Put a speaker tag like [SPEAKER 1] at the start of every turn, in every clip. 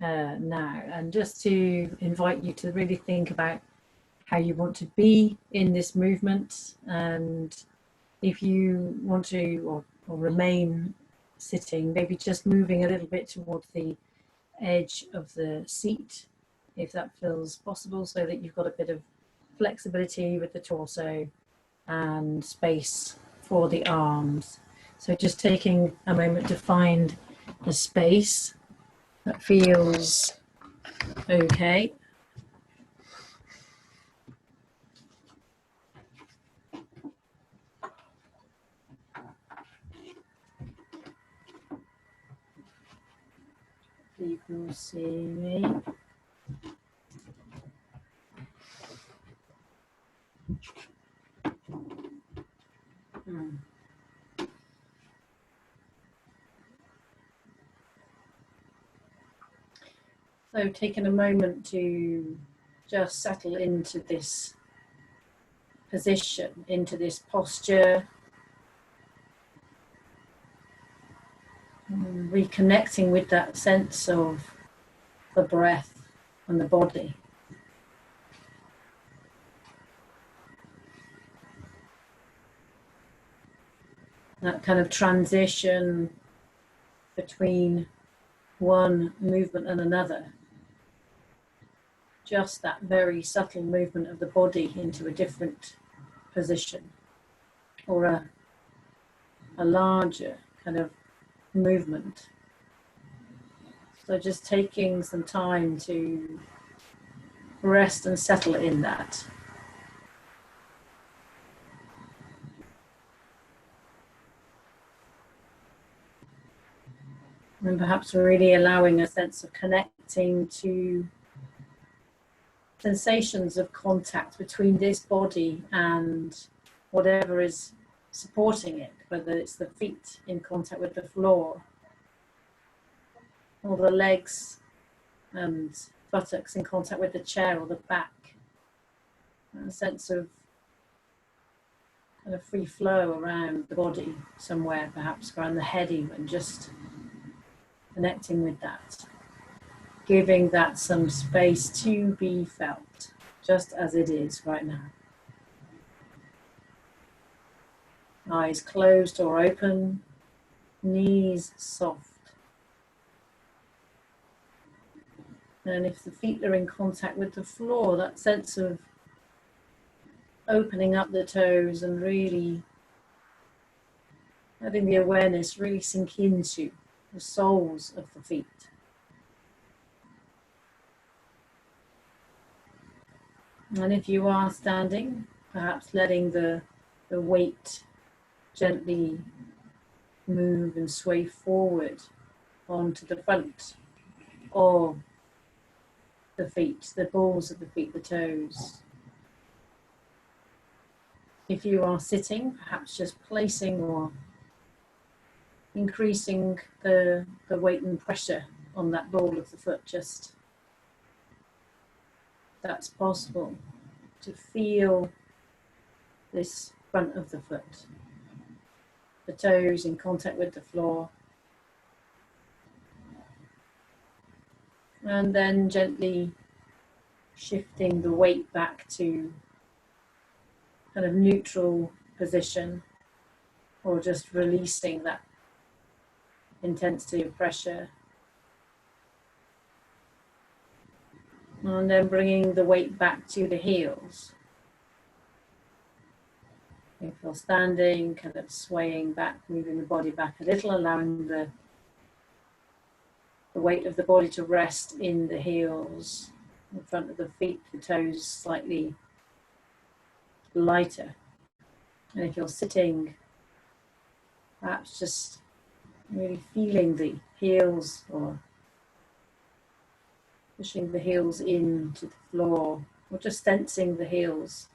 [SPEAKER 1] now, and just to invite you to really think about how you want to be in this movement, and if you want to or remain sitting, maybe just moving a little bit towards the edge of the seat, if that feels possible, so that you've got a bit of flexibility with the torso and space for the arms. So just taking a moment to find a space that feels okay. People see me. So taking a moment to just settle into this position, into this posture, reconnecting with that sense of the breath and the body. That kind of transition between one movement and another. Just that very subtle movement of the body into a different position, or a larger kind of movement. So just taking some time to rest and settle in that. And perhaps really allowing a sense of connecting to sensations of contact between this body and whatever is supporting it, whether it's the feet in contact with the floor, or the legs and buttocks in contact with the chair or the back. And a sense of kind of free flow around the body somewhere, perhaps around the head even, just connecting with that. Giving that some space to be felt, just as it is right now. Eyes closed or open, knees soft. And if the feet are in contact with the floor, that sense of opening up the toes and really letting the awareness really sink into the soles of the feet. And if you are standing, perhaps letting the weight gently move and sway forward onto the front of the feet, the balls of the feet, the toes. If you are sitting, perhaps just placing or increasing the weight and pressure on that ball of the foot, just that's possible, to feel this front of the foot, the toes in contact with the floor, and then gently shifting the weight back to kind of neutral position, or just releasing that intensity of pressure. And then bringing the weight back to the heels. If you're standing, kind of swaying back, moving the body back a little, allowing the weight of the body to rest in the heels, in front of the feet, the toes slightly lighter. And if you're sitting, perhaps just really feeling the heels, or pushing the heels into the floor, or just sensing the heels,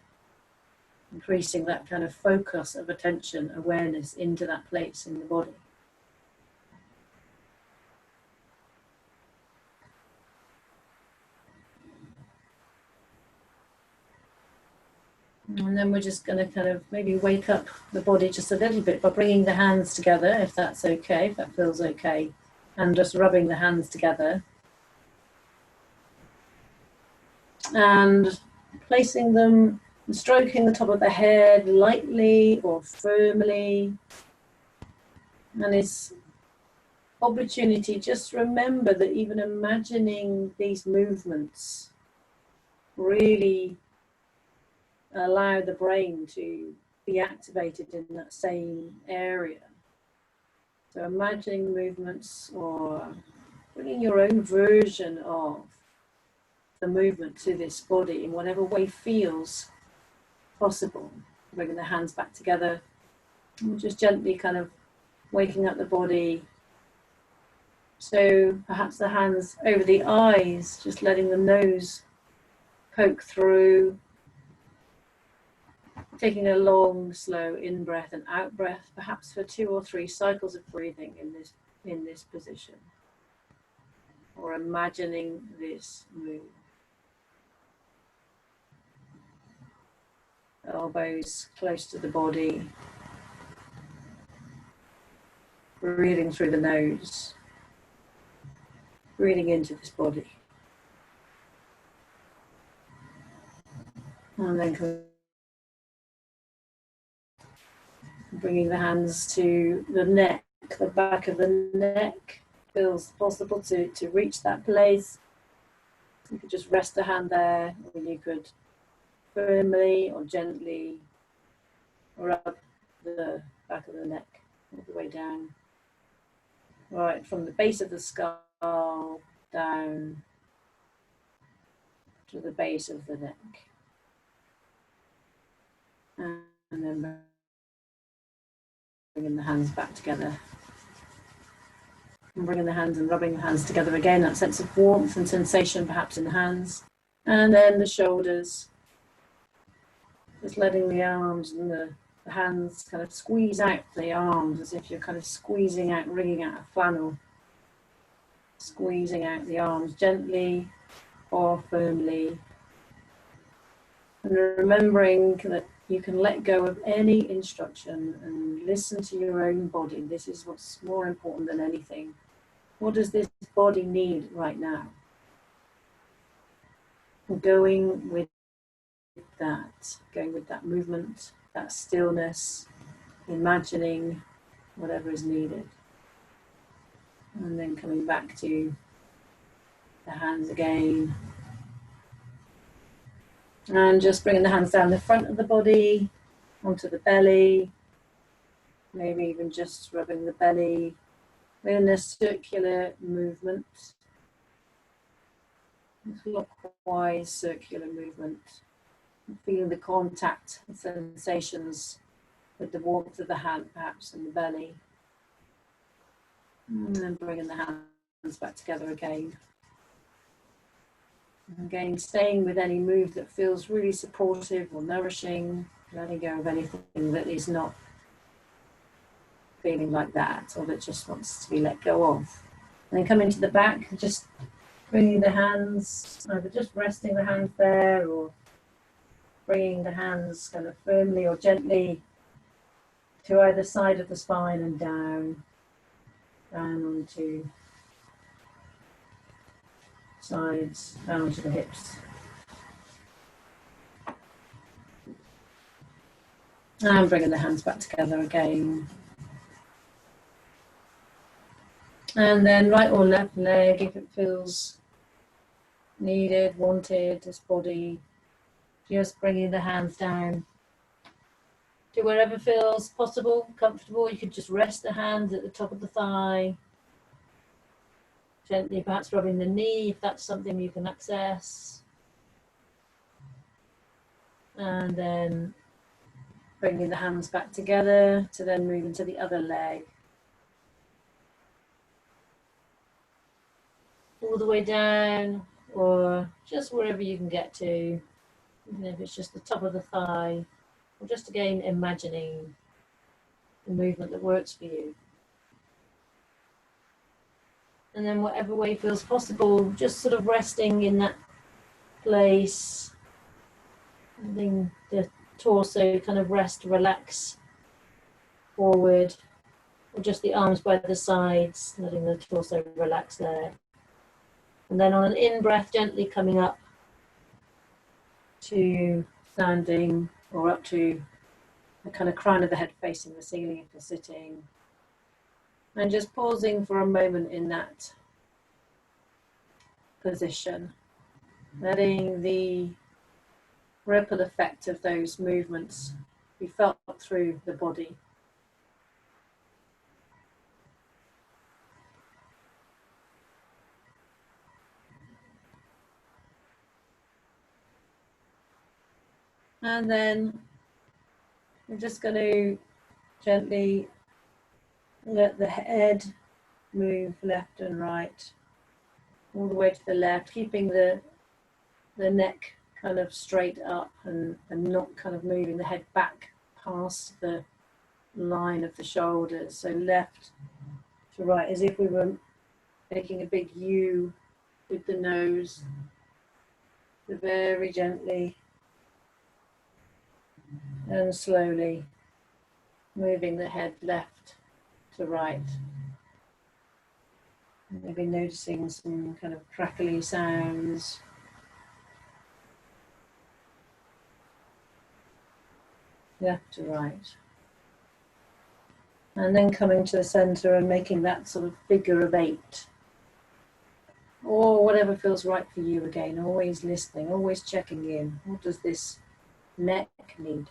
[SPEAKER 1] increasing that kind of focus of attention, awareness into that place in the body. And then we're just going to kind of maybe wake up the body just a little bit by bringing the hands together, if that's okay, if that feels okay, and just rubbing the hands together. and placing them and stroking the top of the head lightly or firmly. And it's opportunity, just remember that even imagining these movements really allow the brain to be activated in that same area. So imagining movements or bringing your own version of the movement to this body in whatever way feels possible. Bringing the hands back together and just gently kind of waking up the body. So perhaps the hands over the eyes, just letting the nose poke through. Taking a long, slow in-breath and out-breath, perhaps for 2 or 3 cycles of breathing in this position. Or imagining this move. Elbows close to the body. Breathing through the nose. Breathing into this body. And then bringing the hands to the neck, the back of the neck. Feels possible to reach that place. You could just rest a hand there, or you could firmly or gently rub the back of the neck all the way down. Right, from the base of the skull down to the base of the neck. And then bringing the hands back together. And bringing the hands and rubbing the hands together again, that sense of warmth and sensation perhaps in the hands. And then the shoulders. Just letting the arms and the hands kind of squeeze out the arms as if you're kind of squeezing out, wringing out a flannel. Squeezing out the arms gently or firmly. And remembering that you can let go of any instruction and listen to your own body. This is what's more important than anything. What does this body need right now? Going with that movement, that stillness, imagining whatever is needed. And then coming back to the hands again. And just bringing the hands down the front of the body, onto the belly. Maybe even just rubbing the belly in a circular movement. Clockwise circular movement. Feeling the contact and sensations with the warmth of the hand, perhaps, in the belly. And then bringing the hands back together again. And again, staying with any move that feels really supportive or nourishing, letting go of anything that is not feeling like that or that just wants to be let go of. And then coming to the back, just bringing the hands, either just resting the hands there or bringing the hands kind of firmly or gently to either side of the spine and down onto sides, down to the hips. And bringing the hands back together again. And then right or left leg, if it feels needed, wanted, this body, just bringing the hands down to wherever feels possible, comfortable. You could just rest the hands at the top of the thigh. Gently perhaps rubbing the knee if that's something you can access. And then bringing the hands back together to then move into the other leg. All the way down or just wherever you can get to, even if it's just the top of the thigh, or just again imagining the movement that works for you. And then whatever way feels possible, just sort of resting in that place, letting the torso kind of rest, relax forward, or just the arms by the sides, letting the torso relax there. And then on an in-breath, gently coming up to standing, or up to the kind of crown of the head facing the ceiling if you're sitting. And just pausing for a moment in that position, letting the ripple effect of those movements be felt through the body. And then we're just going to gently let the head move left and right, all the way to the left, keeping the neck kind of straight up and not kind of moving the head back past the line of the shoulders. So left to right, as if we were making a big U with the nose. So very gently and slowly moving the head left to right. Maybe noticing some kind of crackly sounds. Left to right. And then coming to the center and making that sort of figure of 8. Or whatever feels right for you again. Always listening, always checking in. What does this neck need?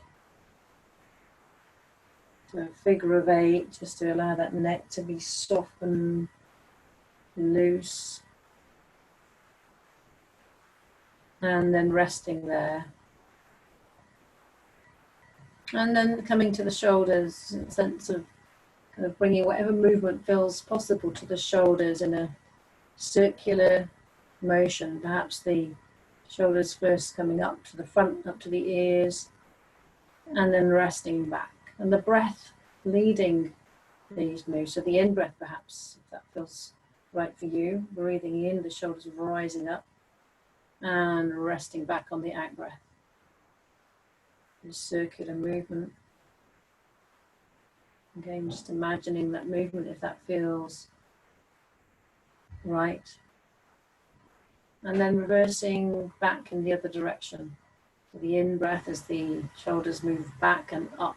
[SPEAKER 1] So a figure of 8, just to allow that neck to be soft and loose. And then resting there. And then coming to the shoulders, a sense of kind of bringing whatever movement feels possible to the shoulders in a circular motion. Perhaps the shoulders first coming up to the front, up to the ears, and then resting back. And the breath leading these moves. So the in-breath perhaps, if that feels right for you, breathing in, the shoulders rising up, and resting back on the out-breath. This circular movement. Again, just imagining that movement if that feels right. And then reversing back in the other direction. So the in-breath as the shoulders move back and up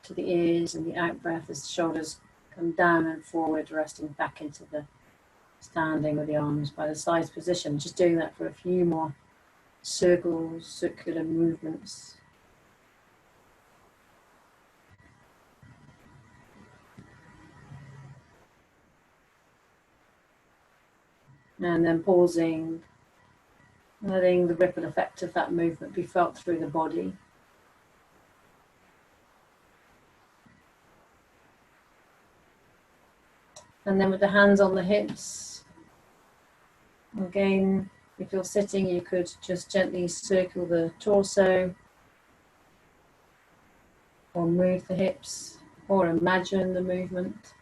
[SPEAKER 1] to the ears, and the out-breath as the shoulders come down and forward, resting back into the standing with the arms by the sides position. Just doing that for a few more circles, circular movements. And then pausing, letting the ripple effect of that movement be felt through the body. And then with the hands on the hips, again, if you're sitting, you could just gently circle the torso, or move the hips, or imagine the movement.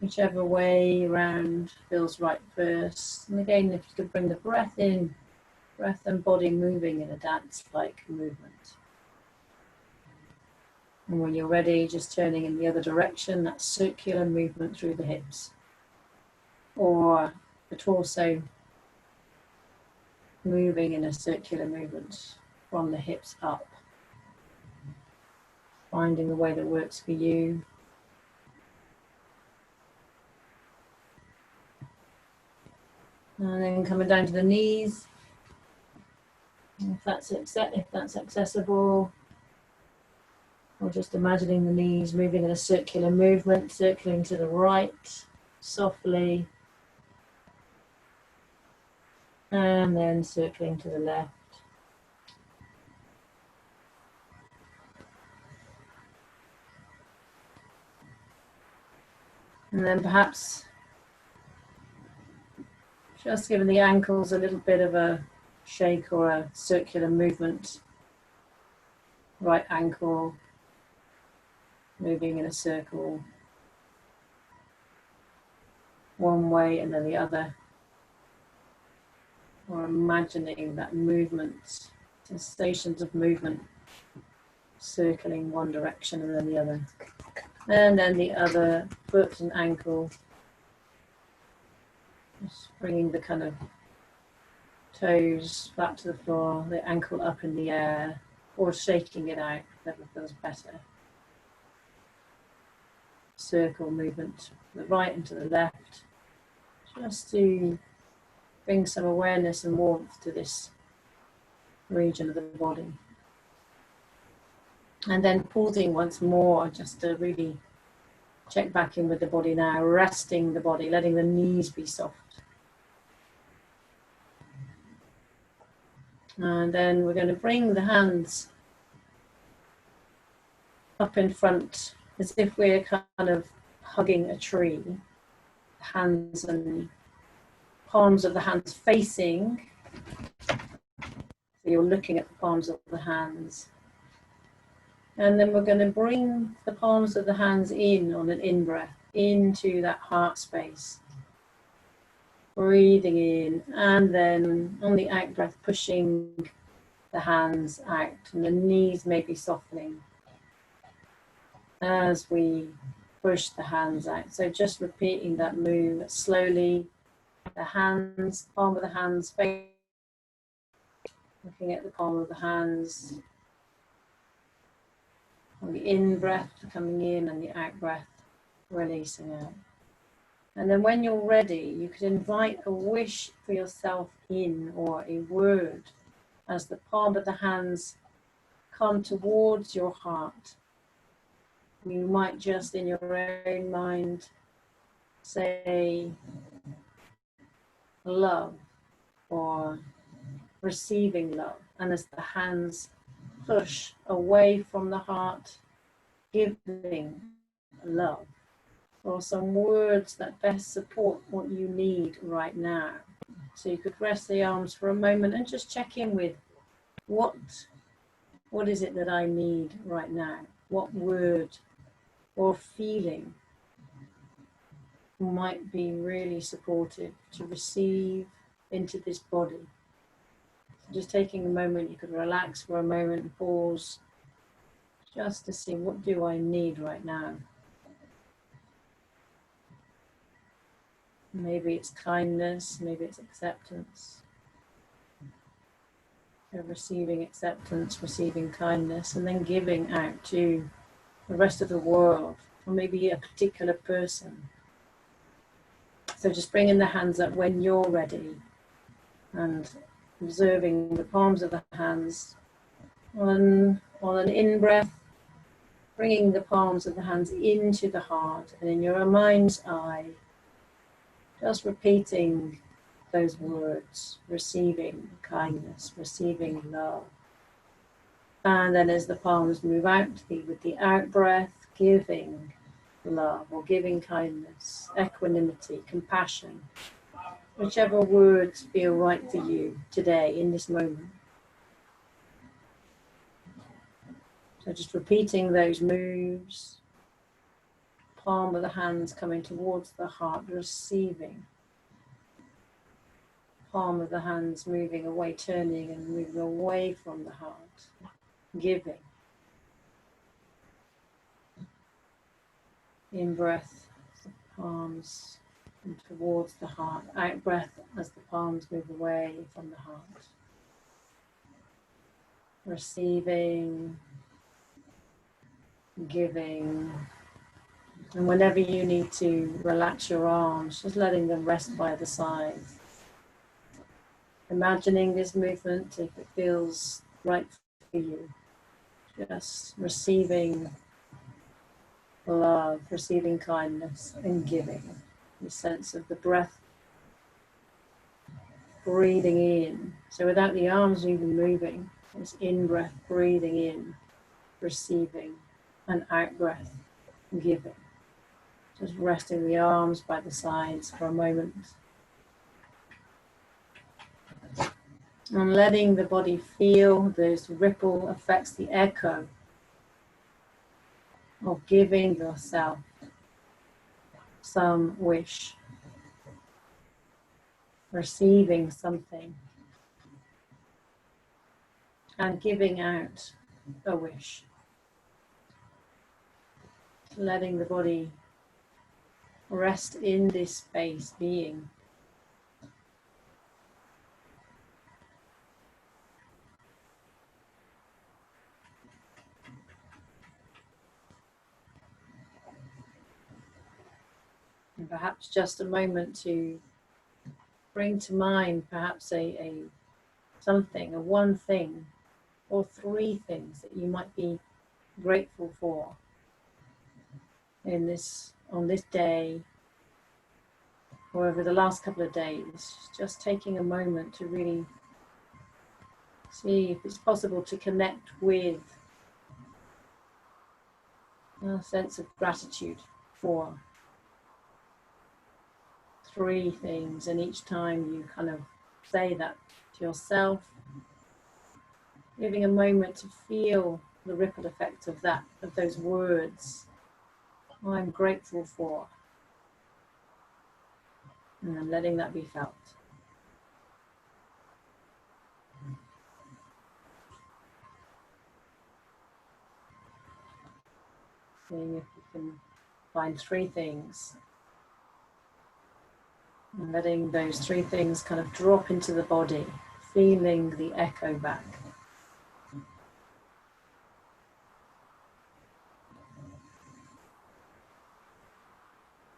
[SPEAKER 1] Whichever way around feels right first. And again, if you could bring the breath in, breath and body moving in a dance-like movement. And when you're ready, just turning in the other direction, that circular movement through the hips. Or the torso moving in a circular movement from the hips up. Finding the way that works for you. And then coming down to the knees, if that's accessible. Or just imagining the knees moving in a circular movement, circling to the right, softly. And then circling to the left. And then perhaps just giving the ankles a little bit of a shake or a circular movement. Right ankle moving in a circle. One way and then the other. Or imagining that movement, sensations of movement, circling one direction and then the other. And then the other foot and ankle. Just bringing the kind of Toes flat to the floor, the ankle up in the air, or shaking it out, whatever feels better. Circle movement to the right and to the left, just to bring some awareness and warmth to this region of the body. And then pausing once more, just to really check back in with the body now, resting the body, letting the knees be soft. And then we're going to bring the hands up in front as if we're kind of hugging a tree. Hands and palms of the hands facing. So you're looking at the palms of the hands. And then we're going to bring the palms of the hands in on an in-breath, into that heart space. Breathing in, and then on the out-breath, pushing the hands out, and the knees may be softening as we push the hands out. So just repeating that move slowly. The hands, palm of the hands, face, looking at the palm of the hands. On the in-breath, coming in, and the out-breath, releasing out. And then when you're ready, you could invite a wish for yourself in, or a word, as the palm of the hands come towards your heart. You might just in your own mind say love or receiving love. And as the hands push away from the heart, giving love, or some words that best support what you need right now. So you could rest the arms for a moment and just check in with what is it that I need right now? What word or feeling might be really supportive to receive into this body? So just taking a moment, you could relax for a moment and pause just to see, what do I need right now? Maybe it's kindness, maybe it's acceptance. So receiving acceptance, receiving kindness, and then giving out to the rest of the world, or maybe a particular person. So just bringing the hands up when you're ready, and observing the palms of the hands on an in-breath, bringing the palms of the hands into the heart, and in your mind's eye, just repeating those words, receiving kindness, receiving love. And then as the palms move out with the out breath, giving love or giving kindness, equanimity, compassion, whichever words feel right for you today in this moment. So just repeating those moves, palm of the hands coming towards the heart, receiving. Palm of the hands moving away, turning and moving away from the heart, giving. In breath, the palms come towards the heart. Out breath as the palms move away from the heart. Receiving, giving. And whenever you need to relax your arms, just letting them rest by the sides. Imagining this movement, if it feels right for you, just receiving love, receiving kindness, and giving. The sense of the breath, breathing in. So without the arms even moving, it's in breath, breathing in, receiving, and out breath, giving. Just resting the arms by the sides for a moment. And letting the body feel those ripple effects, the echo of giving yourself some wish, receiving something, and giving out a wish. Letting the body rest in this space, being. perhaps just a moment to bring to mind perhaps something, a one thing, or three things that you might be grateful for on this day, or over the last couple of days. Just taking a moment to really see if it's possible to connect with a sense of gratitude for three things, and each time you kind of say that to yourself, giving a moment to feel the ripple effect of those words. I'm grateful for, and then letting that be felt. Seeing if you can find three things, and letting those three things kind of drop into the body, feeling the echo back.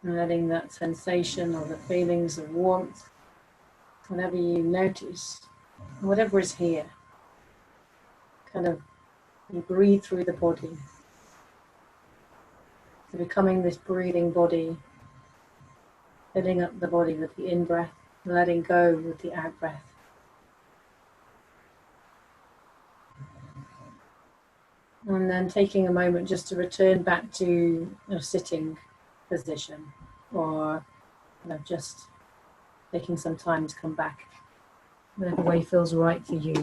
[SPEAKER 1] And letting that sensation or the feelings of warmth, whatever you notice, whatever is here, kind of you breathe through the body. So becoming this breathing body, filling up the body with the in-breath, letting go with the out-breath. And then taking a moment just to return back to a sitting position, or just taking some time to come back, whatever way feels right for you.